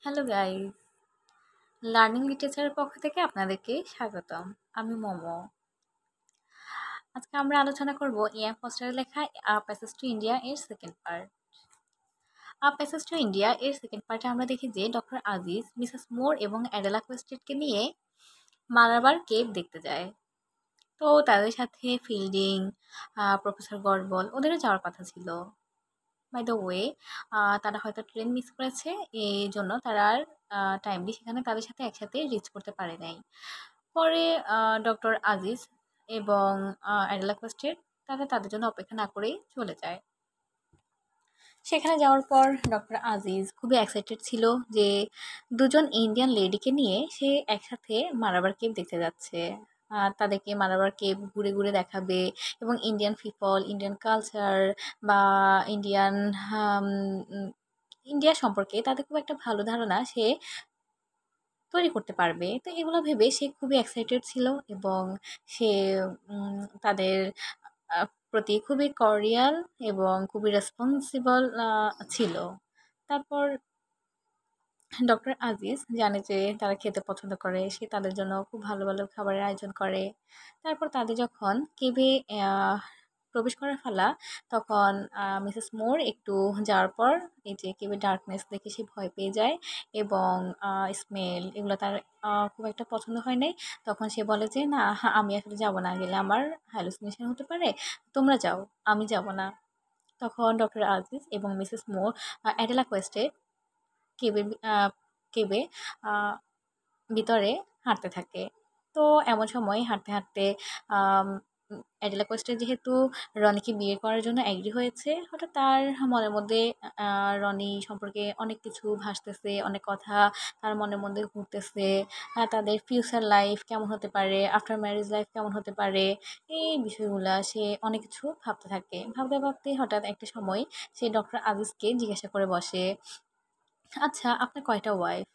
Hello guys, learning লিটারেচারের পক্ষ থেকে আপনাদেরকে স্বাগতম। আমি মোমো। আজকে আমরা আলোচনা করব এ.এম. ফস্টারের লেখা আ প্যাসেজ টু ইন্ডিয়া এর second part. A passage to India এর সেকেন্ড পার্টে আমরা দেখি যে ডক্টর আজিজ মিসেস মোর এবং অ্যাডেলা কোয়েস্টেডকে নিয়ে মালাবার কেভ দেখতে যায়। তো তাদের সাথে ফিল্ডিং, প্রফেসর গর্বল ওদেরও যাওয়ার কথা ছিল। বাই দ্য ওয়ে, তারা হয়তো ট্রেন মিস করেছে, এই জন্য তারা আর টাইমলি সেখানে তাদের সাথে একসাথে রিচ করতে পারে নাই। পরে ডক্টর আজিজ এবং অ্যাডেলা কোয়েস্টেড তারা তাদের জন্য অপেক্ষা না করেই চলে যায়। সেখানে যাওয়ার পর ডক্টর আজিজ খুবই এক্সাইটেড ছিল যে দুজন ইন্ডিয়ান লেডিকে নিয়ে সে একসাথে মালাবার কেভ দেখতে যাচ্ছে। তাদেরকে মালাবার কেভ ঘুরে ঘুরে দেখাবে এবং ইন্ডিয়ান পিপল, ইন্ডিয়ান কালচার বা ইন্ডিয়ান ইন্ডিয়া সম্পর্কে তাদের খুব একটা ভালো ধারণা সে তৈরি করতে পারবে। তো এগুলো ভেবে সে খুবই এক্সাইটেড ছিল এবং সে তাদের প্রতি খুবই কর্ডিয়াল এবং খুবই রেসপন্সিবল ছিল। তারপর ডক্টর আজিজ জানে যে তারা খেতে পছন্দ করে, সে তাদের জন্য খুব ভালো ভালো খাবারের আয়োজন করে। তারপর তাদের যখন কেবে প্রবেশ করার পালা, তখন মিসেস মোর একটু যাওয়ার পর এই যে কেবে ডার্কনেস দেখে সে ভয় পেয়ে যায় এবং স্মেল এগুলো তার খুব একটা পছন্দ হয় নাই। তখন সে বলে যে না, আমি আসলে যাব না, গেলে আমার হ্যালুসিনেশন হতে পারে, তোমরা যাও, আমি যাব না। তখন ডক্টর আজিজ এবং মিসেস মোর অ্যাডেলা কোয়েস্টে কেবে কেবে আহ, ভিতরে হাঁটতে থাকে। তো এমন সময় হাঁটতে হাঁটতে আম, অ্যাডেলা কোস্টা যেহেতু রনিকে বিয়ে করার জন্য এগ্রি হয়েছে, হঠাৎ তার মনের মধ্যে রনি সম্পর্কে অনেক কিছু ভাসতেছে, অনেক কথা তার মনের মধ্যে ঘুরতেছে। তাদের ফিউচার লাইফ কেমন হতে পারে, আফটার ম্যারেজ লাইফ কেমন হতে পারে, এই বিষয়গুলা সে অনেক কিছু ভাবতে থাকে। ভাবতে ভাবতে হঠাৎ একটা সময় সে ডক্টর আজিজকে জিজ্ঞাসা করে বসে, আচ্ছা আপনার কয়টা ওয়াইফ?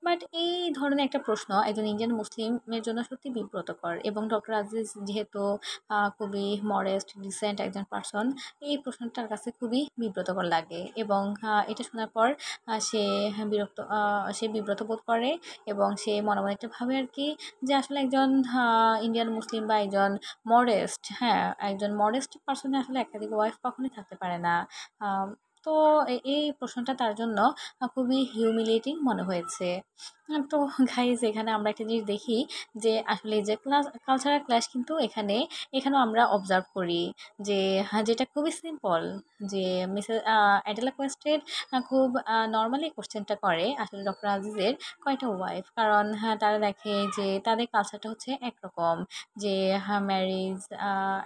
বাট এই ধরনের একটা প্রশ্ন একজন ইন্ডিয়ান মুসলিমের জন্য সত্যি বিব্রতকর, এবং ডক্টর আজিজ যেহেতু খুবই মডেস্ট ডিসেন্ট একজন পার্সন, এই প্রশ্নটা তার কাছে খুবই বিব্রতকর লাগে এবং এটা শোনার পর সে সে বিব্রত বোধ করে এবং সে মনে মনে একটা ভাবে আর কি, যে আসলে একজন ইন্ডিয়ান মুসলিম বা একজন মডেস্ট, হ্যাঁ একজন মডেস্ট পার্সনে আসলে একাধিক ওয়াইফ কখনোই থাকতে পারে না। আম, তো এই প্রশ্নটা তার জন্য খুবই হিউমিলিয়েটিং মনে হয়েছে। তো গাইজ এখানে আমরা একটা জিনিস দেখি যে আসলে যে কালচারাল ক্লাশ কিন্তু এখানেও আমরা অবজার্ভ করি যে যেটা খুবই সিম্পল, যে মিসেস অ্যাডেলা কোয়েস্টেড খুব নর্মালি কোশ্চেনটা করে আসলে ডক্টর আজিজের কয়টা ওয়াইফ, কারণ তারা দেখে যে তাদের কালচারটা হচ্ছে একরকম, যে ম্যারেজ,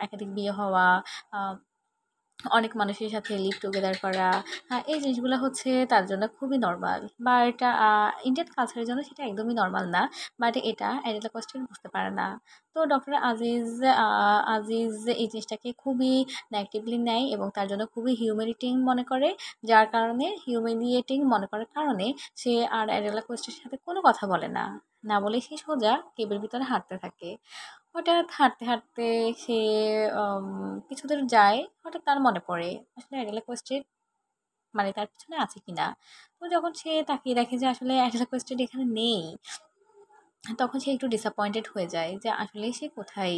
একাধিক বিয়ে হওয়া, অনেক মানুষের সাথে লিভ টুগেদার করা, এই জিনিসগুলো হচ্ছে তার জন্য খুবই নর্মাল। বা এটা ইন্ডিয়ান কালচারের জন্য সেটা একদমই নর্মাল না, বাট এটা অ্যাডেলা কোয়েস্টেন বুঝতে পারে না। তো ডক্টর আজিজ এই জিনিসটাকে খুবই নেগেটিভলি নেয় এবং তার জন্য খুবই হিউমিলিয়েটিং মনে করে, যার কারণে হিউমিলিয়েটিং মনে করার কারণে সে আর অ্যাডেলা কোয়েস্টের সাথে কোনো কথা বলে না, না বলে সে সোজা কেবের ভিতরে হাঁটতে থাকে। হঠাৎ হাঁটতে হাঁটতে সে আম, কিছু দূর যায়, হঠাৎ তার মনে পড়ে আসলে অ্যাডেলা কোয়েস্টেড মানে তার পিছনে আছে কিনা। তো যখন সে তাকিয়ে দেখে যে আসলে অ্যাডেলা কোয়েস্টেড এখানে নেই, তখন সে একটু ডিসঅ্যাপয়েন্টেড হয়ে যায় যে আসলে সে কোথায়,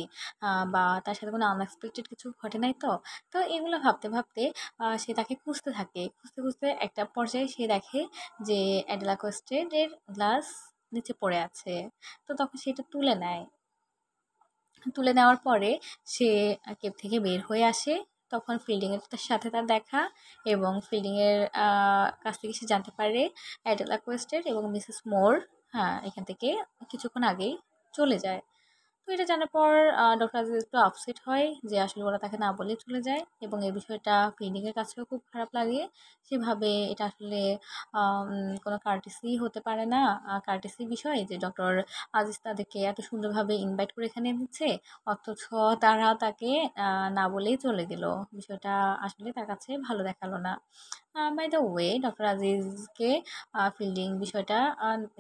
বা তার সাথে কোনো আনএক্সপেক্টেড কিছু ঘটে নাই। তো তো এগুলো ভাবতে ভাবতে সে তাকে খুঁজতে থাকে, খুঁজতে খুঁজতে একটা পর্যায়ে সে দেখে যে অ্যাডেলা কোয়েস্টেডের গ্লাস নিচে পড়ে আছে। তো তখন সে এটা তুলে নেয়, তুলে নেওয়ার পরে সে কেভ থেকে বের হয়ে আসে। তখন ফিল্ডিংয়ের সাথে তার দেখা এবং ফিল্ডিংয়ের কাছ থেকে সে জানতে পারে অ্যাডেলা কোয়েস্টেড এবং মিসেস মোর এখান থেকে কিছুক্ষণ আগেই চলে যায়। তো এটা জানার পর ডক্টর আজিজ একটু আপসেট হয় যে আসলে ওরা তাকে না বলে চলে যায়, এবং এই বিষয়টা ফিল্ডিংয়ের কাছেও খুব খারাপ লাগে। সেভাবে এটা আসলে কোনো কার্টেসি হতে পারে না, কার্টেসি বিষয় যে ডক্টর আজিজ তাদেরকে এত সুন্দরভাবে ইনভাইট করে এখানে এনেছে, অথচ তারা তাকে না বলেই চলে গেল। বিষয়টা আসলে তার কাছে ভালো দেখালো না। বাই দ্য ওয়ে, ডক্টর আজিজকে ফিল্ডিং বিষয়টা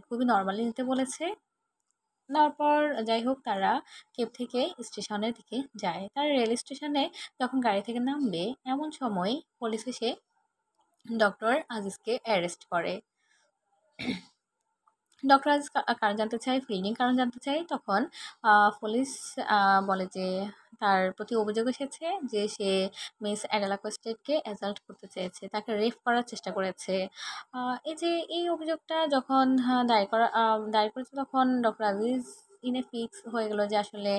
খুবই নর্মালি নিতে বলেছে। তারপর যাই হোক, তারা কেপ থেকে স্টেশনের দিকে যায়। তারা রেল স্টেশনে যখন গাড়ি থেকে নামবে, এমন সময় পুলিশ এসে ডক্টর আজিজকে অ্যারেস্ট করে। ডক্টর আজিজ কারণ জানতে চায়, ফিল্ডিং কারণ জানতে চায়, তখন পুলিশ বলে যে তার প্রতি অভিযোগ এসেছে যে সে মিস অ্যাডেলা কোস্টেটকে অ্যাসাল্ট করতে চেয়েছে, তাকে রেপ করার চেষ্টা করেছে। এই যে এই অভিযোগটা যখন দায়ের করেছে, তখন ডক্টর আজিজ ইনে ফিক্স হয়ে গেল যে আসলে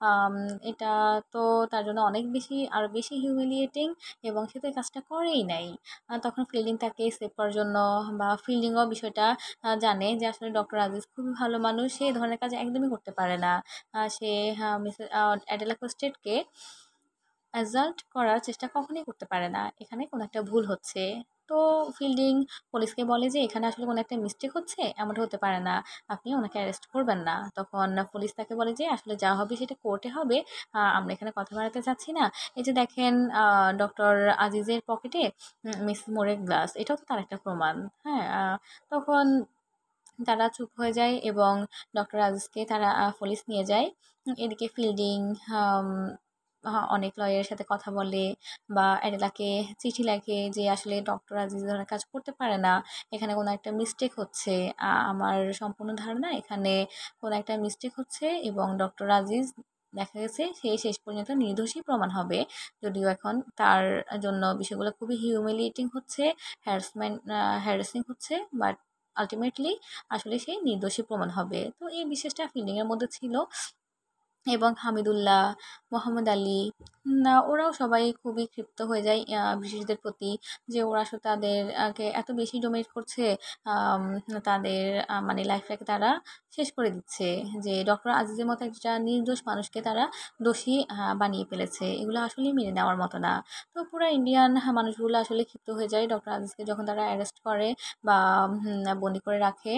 আম, এটা তো তার জন্য অনেক বেশি, আরো বেশি হিউমিলিয়েটিং, এবং সে তো এই কাজটা করেই নাই। তখন ফিল্ডিং তাকে সেভ করার জন্য, বা ফিল্ডিংও বিষয়টা জানে যে আসলে ডক্টর আজিজ খুবই ভালো মানুষ, সে এই ধরনের কাজ একদমই করতে পারে না। সে মিসেস অ্যাডেলা কোস্টেটকে অ্যাসাল্ট করার চেষ্টা কখনোই করতে পারে না, এখানে কোনো একটা ভুল হচ্ছে। তো ফিল্ডিং পুলিশকে বলে যে এখানে আসলে কোনো একটা মিস্টেক হচ্ছে, এমনটা হতে পারে না, আপনি ওনাকে অ্যারেস্ট করবেন না। তখন পুলিশ তাকে বলে যে আসলে যা হবে সেটা কোর্টে হবে, আমরা এখানে কথা বাড়াতে চাচ্ছি না। এই যে দেখেন ডক্টর আজিজের পকেটে মিস মোরের গ্লাস, এটাও তো তার একটা প্রমাণ। হ্যাঁ, তখন তারা চুপ হয়ে যায় এবং ডক্টর আজিজকে তারা পুলিশ নিয়ে যায়। এদিকে ফিল্ডিং আম, অনেক লয়ারের সাথে কথা বলে, বা অ্যাডেলাকে চিঠি লেখে যে আসলে ডক্টর আজিজ ধরনের কাজ করতে পারে না, এখানে কোনো একটা মিস্টেক হচ্ছে। আমার সম্পূর্ণ ধারণা এখানে কোনো একটা মিস্টেক হচ্ছে, এবং ডক্টর আজিজ দেখা গেছে সে শেষ পর্যন্ত নির্দোষী প্রমাণ হবে। যদিও এখন তার জন্য বিষয়গুলো খুবই হিউমিলিয়েটিং হচ্ছে, হ্যারাসমেন্ট হ্যারাসিং হচ্ছে, বাট আলটিমেটলি আসলে সে নির্দোষী প্রমাণ হবে। তো এই বিশেষটা ফিল্ডিংয়ের মধ্যে ছিল। এবং হামিদুল্লাহ, মোহাম্মদ আলী, না ওরাও সবাই খুবই ক্ষিপ্ত হয়ে যায় ব্রিটিশদের প্রতি, যে ওরা আসলে তাদের কে এত বেশি ডোমিনেট করছে, আম, তাদের মানে লাইফটাকে তারা শেষ করে দিচ্ছে, যে ডক্টর আজিজের মতো একটা নির্দোষ মানুষকে তারা দোষী বানিয়ে ফেলেছে, এগুলো আসলে মেনে নেওয়ার মতো না। তো পুরো ইন্ডিয়ান মানুষগুলো আসলে ক্ষিপ্ত হয়ে যায় ডক্টর আজিজকে যখন তারা অ্যারেস্ট করে বা বন্দি করে রাখে।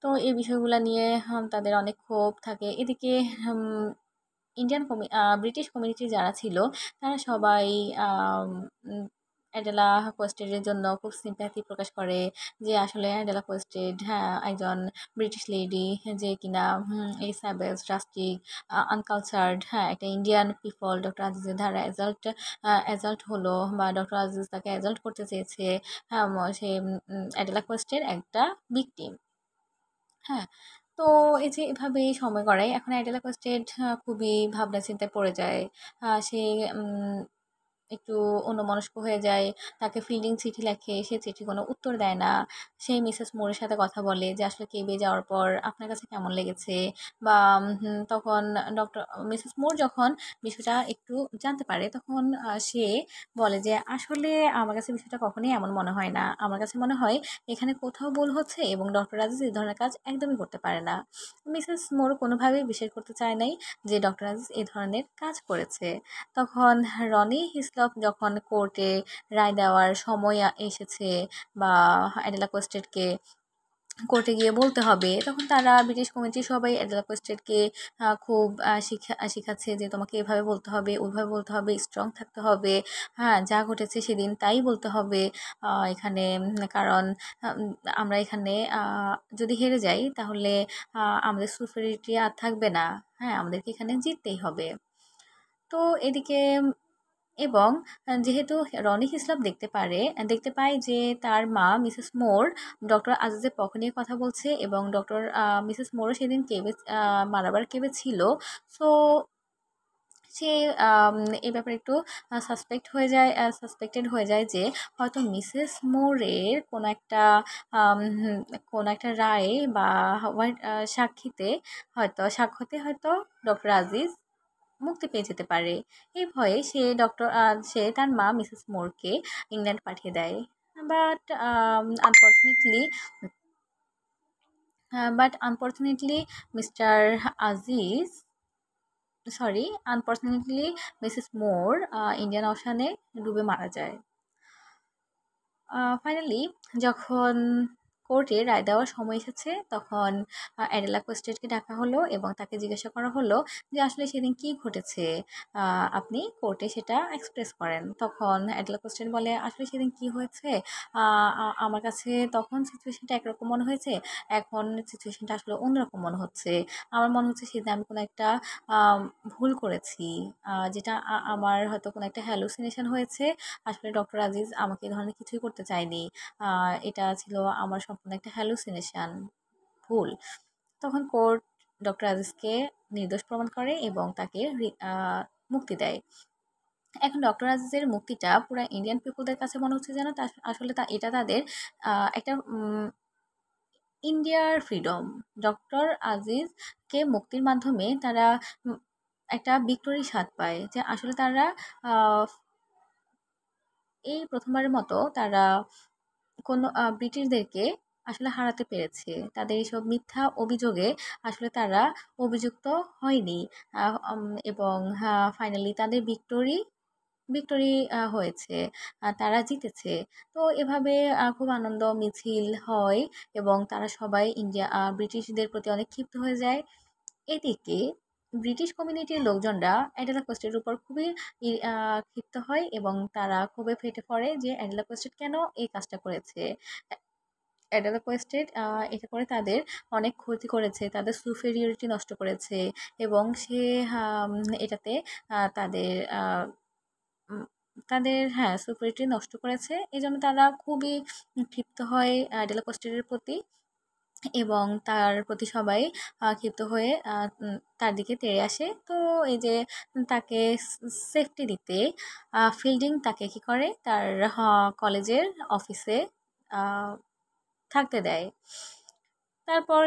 তো এই বিষয়গুলো নিয়ে তাদের অনেক ক্ষোভ থাকে। এদিকে হুম, ব্রিটিশ কমিউনিটি যারা ছিল, তারা সবাই আম, উম, অ্যাডেলা কোস্টেডের জন্য খুব সিম্প্যাথি প্রকাশ করে, যে আসলে অ্যাডেলা কোস্টেড, হ্যাঁ, একজন ব্রিটিশ লেডি, যে কিনা এই স্যাবেজ রাস্টিক আনকালচার্ড, হ্যাঁ, একটা ইন্ডিয়ান পিপল ডক্টর আজিজের ধারা অ্যাজাল্ট হলো, বা ডক্টর আজিজ তাকে অ্যাজাল্ট করতে চেয়েছে। হ্যাঁ, সে অ্যাডেলা কোস্টের একটা ভিকটিম। হ্যাঁ, তো এই যে এভাবে সময় গড়ায়, এখন অ্যাডেলা কোস্টেড খুবই ভাবনা চিন্তায় পড়ে যায়। সে উম, একটু অন্যমনস্ক হয়ে যায়। তাকে ফিল্ডিং চিঠি লেখে, সে চিঠি কোনো উত্তর দেয় না। সেই মিসেস মোরের সাথে কথা বলে যে আসলে কেবে যাওয়ার পর আপনার কাছে কেমন লেগেছে, বা তখন ডক্টর মিসেস মোর যখন বিষয়টা একটু জানতে পারে, তখন সে বলে যে আসলে আমার কাছে বিষয়টা কখনোই এমন মনে হয় না, আমার কাছে মনে হয় এখানে কোথাও ভুল হচ্ছে, এবং ডক্টর রাজিজ এই ধরনের কাজ একদমই করতে পারে না। মিসেস মোর কোনোভাবেই বিশ্বাস করতে চায় নাই যে ডক্টর রাজিজ এই ধরনের কাজ করেছে। তখন রনি হিসলপ যখন কোর্টে রায় দেওয়ার সময় এসেছে, বা অ্যাডেলা কোস্টেটকে কোর্টে গিয়ে বলতে হবে, তখন তারা ব্রিটিশ কমিটি সবাই অ্যাডেলা কোস্টেটকে খুব শিখাচ্ছে যে তোমাকে এভাবে বলতে হবে, ওইভাবে বলতে হবে, স্ট্রং থাকতে হবে, হ্যাঁ, যা ঘটেছে সেদিন তাই বলতে হবে। এখানে কারণ উম, আমরা এখানে যদি হেরে যাই তাহলে আমাদের সুপারিটি আর থাকবে না, হ্যাঁ, আমাদেরকে এখানে জিততেই হবে। তো এদিকে এবং যেহেতু রনি হিসলাপ দেখতে পায় যে তার মা মিসেস মোর ডক্টর আজিজের পক্ষ নিয়ে কথা বলছে, এবং ডক্টর মিসেস মোরও সেদিন মারাবার কেবে ছিল। সো সে আম, এই ব্যাপারে একটু সাসপেক্টেড হয়ে যায় যে হয়তো মিসেস মোরের আম, কোনো একটা রায়ে বা সাক্ষ্যতে হয়তো ডক্টর আজিজ মুক্তি পেয়ে যেতে পারে। এই ভয়ে সে তার মা মিসেস মোরকে ইংল্যান্ড পাঠিয়ে দেয়। But unfortunately but unfortunately mister Aziz sorry unfortunately Mrs Moore Indian ওশানে ডুবে মারা যায়। ফাইনালি যখন কোর্টে রায় দেওয়ার সময় এসেছে, তখন অ্যাডেলা কোস্টেটকে ডাকা হলো এবং তাকে জিজ্ঞাসা করা হলো যে আসলে সেদিন কি ঘটেছে, আপনি কোর্টে সেটা এক্সপ্রেস করেন। তখন অ্যাডেলা কোস্টেট বলে আসলে সেদিন কি হয়েছে, আমার কাছে তখন সিচুয়েশনটা একরকম মনে হয়েছে, এখন সিচুয়েশনটা আসলে অন্যরকম মনে হচ্ছে। আমার মনে হচ্ছে সেদিন আমি কোনো একটা আম, ভুল করেছি, যেটা আমার হয়তো কোনো একটা হ্যালুসিনেশন হয়েছে। আসলে ডক্টর আজিজ আমাকে এই ধরনের কিছুই করতে চায়নি, এটা ছিল আমার সম্পূর্ণ কোনো একটা হ্যালুসিনেশন, ভুল। তখন কোর্ট ডক্টর আজিজকে নির্দোষ প্রমাণ করে এবং তাকে মুক্তি দেয়। এখন ডক্টর আজিজের মুক্তিটা পুরা ইন্ডিয়ান পিপলদের কাছে মনে হচ্ছে যেন আসলে এটা তাদের একটা ইন্ডিয়ার ফ্রিডম। ডক্টর আজিজকে মুক্তির মাধ্যমে তারা উম একটা ভিক্টোরির স্বাদ পায় যে আসলে তারা আ এই প্রথমবারের মতো তারা কোনো ব্রিটিশদেরকে আসলে হারাতে পেরেছে। তাদের এইসব মিথ্যা অভিযোগে আসলে তারা অভিযুক্ত হয়নি। আ এবং ফাইনালি তাদের ভিক্টোরি হয়েছে। তারা জিতেছে। তো এভাবে খুব আনন্দ মিছিল হয় এবং তারা সবাই ব্রিটিশদের প্রতি অনেক ক্ষিপ্ত হয়ে যায়। এদিকে ব্রিটিশ কমিউনিটির লোকজনরা অ্যাডেলা কোস্টের উপর খুবই ক্ষিপ্ত হয় এবং তারা ক্ষোভে ফেটে পড়ে যে অ্যাডেলা কোস্টেড কেন এই কাজটা করেছে। অ্যাডেলা কোস্টেড এটা করে তাদের অনেক ক্ষতি করেছে, তাদের সুপেরিয়রিটি নষ্ট করেছে এবং সে এটাতে তাদের উম হ্যাঁ, সুপেরিয়রিটি নষ্ট করেছে। এজন্য তারা খুবই ক্ষিপ্ত হয় অ্যাডেলা কোস্টেডের প্রতি এবং তার প্রতি সবাই ক্ষিপ্ত হয়ে তার দিকে তেড়ে আসে। তো এই যে তাকে সেফটি দিতে ফিল্ডিং তাকে কি করে তার কলেজের অফিসে থাকতে দেয়। তারপর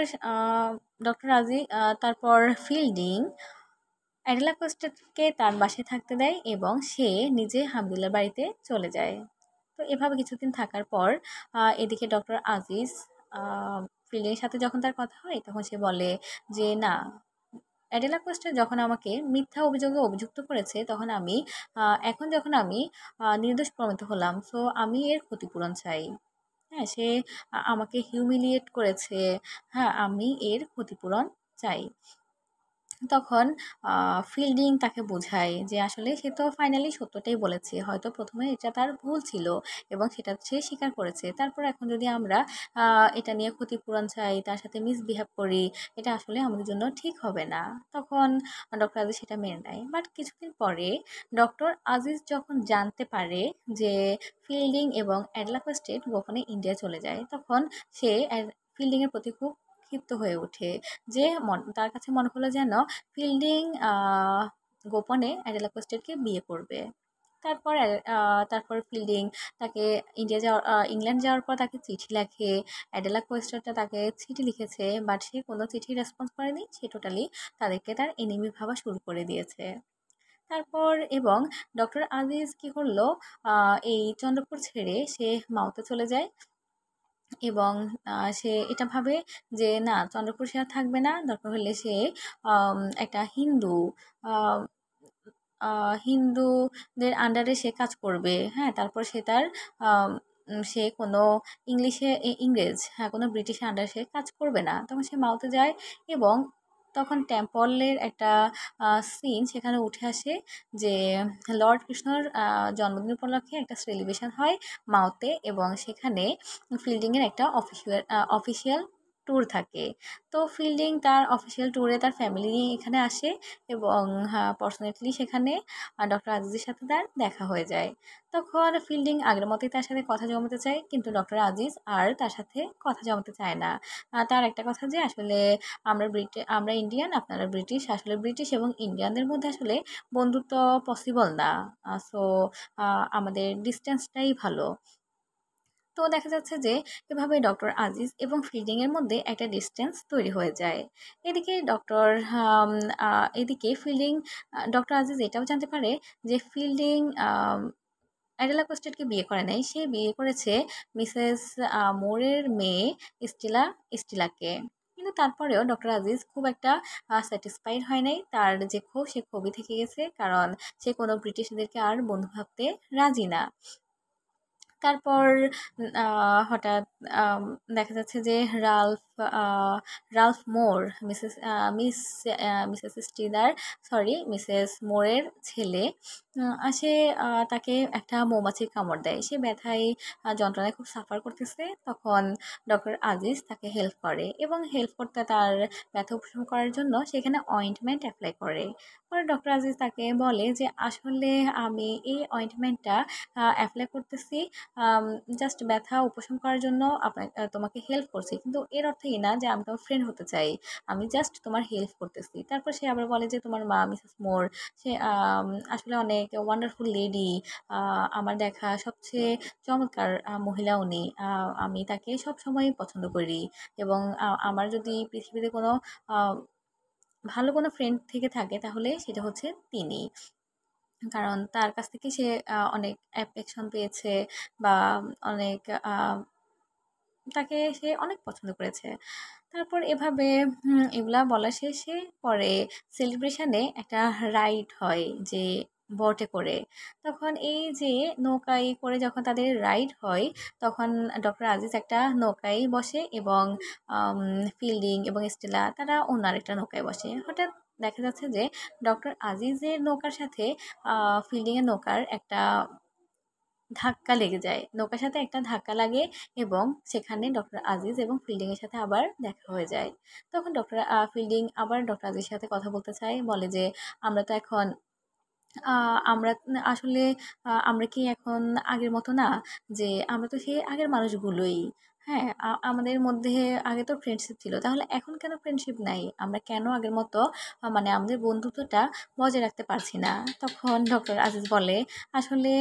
ডক্টর তারপর ফিল্ডিং অ্যাডেলা কোস্টাকে তার বাসায় থাকতে দেয় এবং সে নিজে হামদুল্লার বাড়িতে চলে যায়। তো এভাবে কিছুদিন থাকার পর এদিকে ডক্টর আজিজ ফিল্ডিংয়ের সাথে যখন তার কথা হয় তখন সে বলে যে না, অ্যাডেলা কোস্টা যখন আমাকে মিথ্যা অভিযোগে অভিযুক্ত করেছে তখন এখন যখন আমি নির্দোষ প্রমাণিত হলাম, সো আমি এর ক্ষতিপূরণ চাই। হ্যাঁ, সে আমাকে হিউমিলিয়েট করেছে। হ্যাঁ, আমি এর ক্ষতিপূরণ চাই। তখন ফিল্ডিং তাকে বোঝায় যে আসলে সে তো ফাইনালি সত্যটাই বলেছে। হয়তো ১ম এ এটা তার ভুল ছিল এবং সেটা সে স্বীকার করেছে। তারপর এখন যদি আমরা এটা নিয়ে ক্ষতিপূরণ চাই, তার সাথে মিসবিহেভ করি, এটা আসলে আমাদের জন্য ঠিক হবে না। তখন ডক্টর আজিজ সেটা মেনে নেয়। বাট কিছুদিন পরে ডক্টর আজিজ যখন জানতে পারে যে ফিল্ডিং এবং অ্যাডলা কোস্টেড গোপনে ইন্ডিয়া চলে যায়, তখন সে ফিল্ডিংয়ের প্রতি খুব ক্ষিপ্ত হয়ে ওঠে। যে তার কাছে মনে হলো যেন ফিল্ডিং গোপনে অ্যাডেলা কোস্টেডকে বিয়ে করবে। তারপর ফিল্ডিং তাকে ইংল্যান্ড যাওয়ার পর তাকে চিঠি লেখে। অ্যাডেলা কোস্টেডটা তাকে চিঠি লিখেছে, বাট সে কোনো চিঠি রেসপন্স করেনি। সে টোটালি তাদেরকে তার এনিমি ভাবা শুরু করে দিয়েছে। তারপর এবং ডক্টর আজিজ কি করলো, এই চন্দ্রপুর ছেড়ে সে মাওতে চলে যায় এবং সে এটা ভাবে যে না, চন্দ্রপুর সে আর থাকবে না। দরকার হলে সে একটা আম হিন্দুদের আন্ডারে সে কাজ করবে। হ্যাঁ? তারপর সে তার আম সে কোনো ইংরেজ, হ্যাঁ, কোনো ব্রিটিশের আন্ডারে সে কাজ করবে না। তখন সে মাওতে যায় এবং তখন টেম্পলের একটা সিন সেখানে উঠে আসে যে লর্ড কৃষ্ণর জন্মদিন উপলক্ষে একটা সেলিব্রেশন হয় মাওতে এবং সেখানে ফিল্ডিংয়ের একটা অফিসিয়াল ট্যুর থাকে। তো ফিল্ডিং তার অফিসিয়াল ট্যুরে তার ফ্যামিলি নিয়ে এখানে আসে এবং পার্সোনালি সেখানে ডক্টর আজিজের সাথে তার দেখা হয়ে যায়। তখন ফিল্ডিং আগের মতোই তার সাথে কথা জমাতে চায়, কিন্তু ডক্টর আজিজ আর তার সাথে কথা জমাতে চায় না। তার একটা কথা যে আসলে আমরা ইন্ডিয়ান, আপনারা ব্রিটিশ। আসলে ব্রিটিশ এবং ইন্ডিয়ানদের মধ্যে আসলে বন্ধুত্ব পসিবল না। সো আমাদের ডিসট্যান্সটাই ভালো। তো দেখা যাচ্ছে যে এভাবে ডক্টর আজিজ এবং ফিল্ডিংয়ের মধ্যে একটা ডিসটেন্স তৈরি হয়ে যায়। এদিকে ডক্টর এদিকে ফিল্ডিং ডক্টর আজিজ এটাও জানতে পারে যে ফিল্ডিং অ্যাডেলা কোস্টেডকে বিয়ে করে নাই, সে বিয়ে করেছে মিসেস মোরের মেয়ে স্টিলাকে। কিন্তু তারপরেও ডক্টর আজিজ খুব একটা স্যাটিসফাইড হয় নাই। তার যে ক্ষোভ, সে ক্ষোভই থেকে গেছে, কারণ সে কোনো ব্রিটিশদেরকে আর বন্ধু ভাবতে রাজি না। তারপর হঠাৎ আম দেখা যাচ্ছে যে রাল্ফ আ রাল্ফ মোর মিসেস স্টিলার মিসেস মোরের ছেলে সে তাকে একটা মৌমাছির কামড় দেয়। সে ব্যথায় যন্ত্রণায় খুব সাফার করতেছে। তখন ডক্টর আজিজ তাকে হেল্প করে এবং হেল্প করতে তার ব্যথা উপশম করার জন্য সেখানে অয়েন্টমেন্ট এপ্লাই করে। পরে ডক্টর আজিজ তাকে বলে যে আসলে আমি এই অয়েন্টমেন্টটা এপ্লাই করতেছি জাস্ট ব্যথা উপশম করার জন্য তোমাকে হেল্প করছি, কিন্তু এর অর্থ এই না যে আমি তোমার ফ্রেন্ড হতে চাই, আমি জাস্ট তোমার হেল্প করতেছি। তারপর সে আবার বলে যে তোমার মা মিসেস মোর সে আসলে অনেক ওয়ান্ডারফুল লেডি, আমার দেখা সবচেয়ে চমৎকার মহিলা উনি, আমি তাকে সব সময় পছন্দ করি, এবং আমার যদি পৃথিবীতে কোনো আহ, ভালো কোনো ফ্রেন্ড থেকে থাকে তাহলে সেটা হচ্ছে তিনি। কারণ তার কাছ থেকে সে অনেক অ্যাফেকশন পেয়েছে, বা অনেক তাকে সে অনেক পছন্দ করেছে। তারপর এভাবে এগুলা বলা শেষে পরে সেলিব্রেশনে একটা রাইড হয়, যে বোটে করে। তখন এই যে নৌকায় করে যখন তাদের রাইড হয়, তখন ডক্টর আজিজ একটা নৌকায় বসে, এবং ফিল্ডিং এবং স্টেলা তারা অন্য আরেকটা নৌকায় বসে। হঠাৎ দেখা যাচ্ছে যে ডক্টর আজিজের নৌকার সাথে ফিল্ডিংয়ের নৌকার একটা ধাক্কা লেগে যায়, নৌকার সাথে একটা ধাক্কা লাগে, এবং সেখানে ডক্টর আজিজ এবং ফিল্ডিং এর সাথে আবার দেখা হয়ে যায়। তখন ডক্টর ফিল্ডিং আবার ডক্টর আজিজের সাথে কথা বলতে চায়, বলে যে আমরা তো এখন আমরা আসলে আমরা কি এখন আগের মতো না, যে আমরা তো সেই আগের মানুষগুলোই। হ্যাঁ, আমাদের মধ্যে আগে তো ফ্রেন্ডশিপ ছিল, তাহলে এখন কেন ফ্রেন্ডশিপ নাই, আমরা কেন আগের মতো মানে আমাদের বন্ধুত্বটা বজায় রাখতে পারছি না। তখন ডক্টর আজিজ বলে, আসলে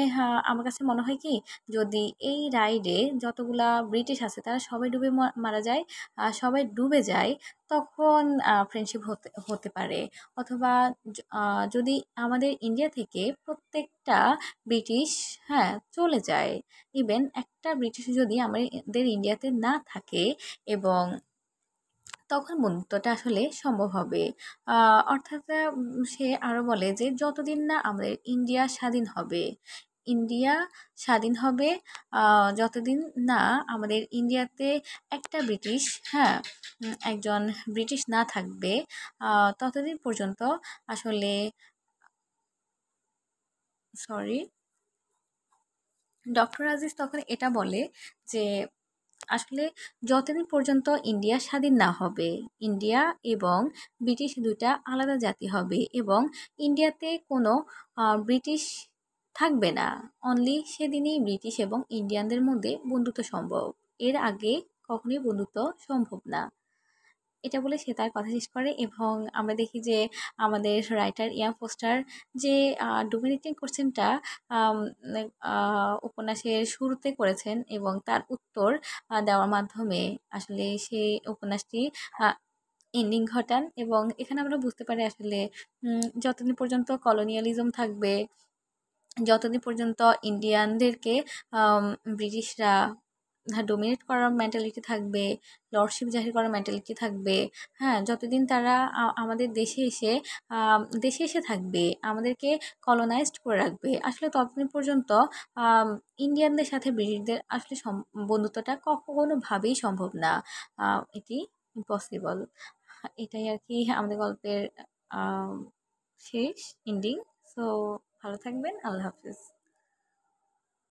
আমার কাছে মনে হয় কি, যদি এই রাইডে যতগুলা ব্রিটিশ আছে তারা সবাই ডুবে মারা যায়, সবাই ডুবে যায়, তখন ফ্রেন্ডশিপ হতে হতে পারে। অথবা যদি আমাদের ইন্ডিয়া থেকে প্রত্যেকটা ব্রিটিশ, হ্যাঁ, চলে যায়, ইভেন একটা ব্রিটিশ যদি আমাদের ইন্ডিয়াতে না থাকে, এবং তখন বন্ধুত্বটা আসলে সম্ভব হবে। অর্থাৎ সে আরো বলে যে যতদিন না আমাদের ইন্ডিয়া স্বাধীন হবে, ইন্ডিয়া স্বাধীন হবে, যতদিন না আমাদের ইন্ডিয়াতে একটা ব্রিটিশ, হ্যাঁ, একজন ব্রিটিশ না থাকবে, ততদিন পর্যন্ত আসলে, সরি, ডক্টর আজিজ তখন এটা বলে যে আসলে যতদিন পর্যন্ত ইন্ডিয়া স্বাধীন না হবে, ইন্ডিয়া এবং ব্রিটিশ দুইটা আলাদা জাতি হবে, এবং ইন্ডিয়াতে কোনো ব্রিটিশ থাকবে না, অনলি সেদিনই ব্রিটিশ এবং ইন্ডিয়ানদের মধ্যে বন্ধুত্ব সম্ভব, এর আগে কখনোই বন্ধুত্ব সম্ভব না। এটা বলে সে তার কথা শেষ করে, এবং আমরা দেখি যে আমাদের রাইটার ইয়াং ফোস্টার যে ডোমিনেটিং কোশ্চেনটা উপন্যাসের শুরুতে করেছেন, এবং তার উত্তর দেওয়ার মাধ্যমে আসলে সেই উপন্যাসটি এন্ডিং ঘটান। এবং এখানে আমরা বুঝতে পারি আসলে যতদিন পর্যন্ত কলোনিয়ালিজম থাকবে, যতদিন পর্যন্ত ইন্ডিয়ানদেরকে ব্রিটিশরা ডোমিনেট করার মেন্টালিটি থাকবে, লর্ডশিপ জাহির করার মেন্টালিটি থাকবে, হ্যাঁ, যতদিন তারা আমাদের দেশে এসে থাকবে, আমাদেরকে কলোনাইজড করে রাখবে, আসলে ততদিন পর্যন্ত ইন্ডিয়ানদের সাথে ব্রিটিশদের আসলে বন্ধুত্বটা কোনোভাবেই সম্ভব না, এটি ইম্পসিবল। এটাই আর কি আমাদের গল্পের আম, শেষ এন্ডিং। সো ভালো থাকবেন, আল্লাহ হাফিজ।